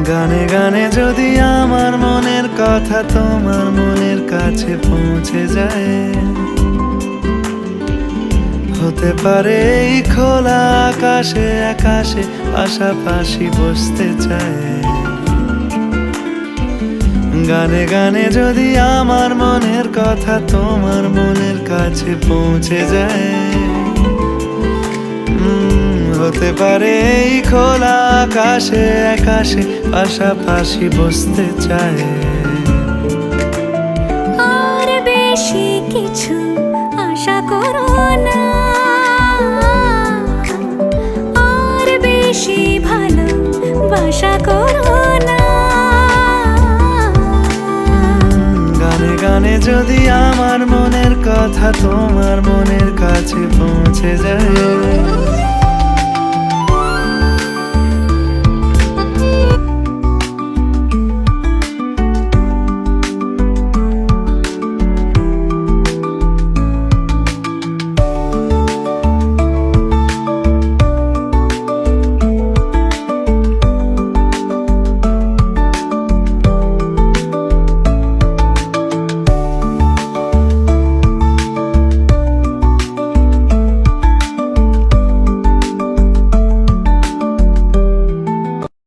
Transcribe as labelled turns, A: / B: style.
A: গানে গানে যদি আমার মনের কথা তোমার মনের কাছে পৌঁছে যায়, হতে পারে এই খোলা আকাশে আকাশে পাশাপাশি বসতে চায়। গানে গানে যদি আমার মনের কথা তোমার মনের কাছে পৌঁছে যায়, হতে পারে এই খোলা আকাশে আকাশে পাশাপাশি বসতে চায়।
B: আর বেশি কিছু আশা করো না, আর বেশি ভালোবাসা করো না।
A: গানে গানে যদি আমার মনের কথা তোমার মনের কাছে পৌঁছে যায়,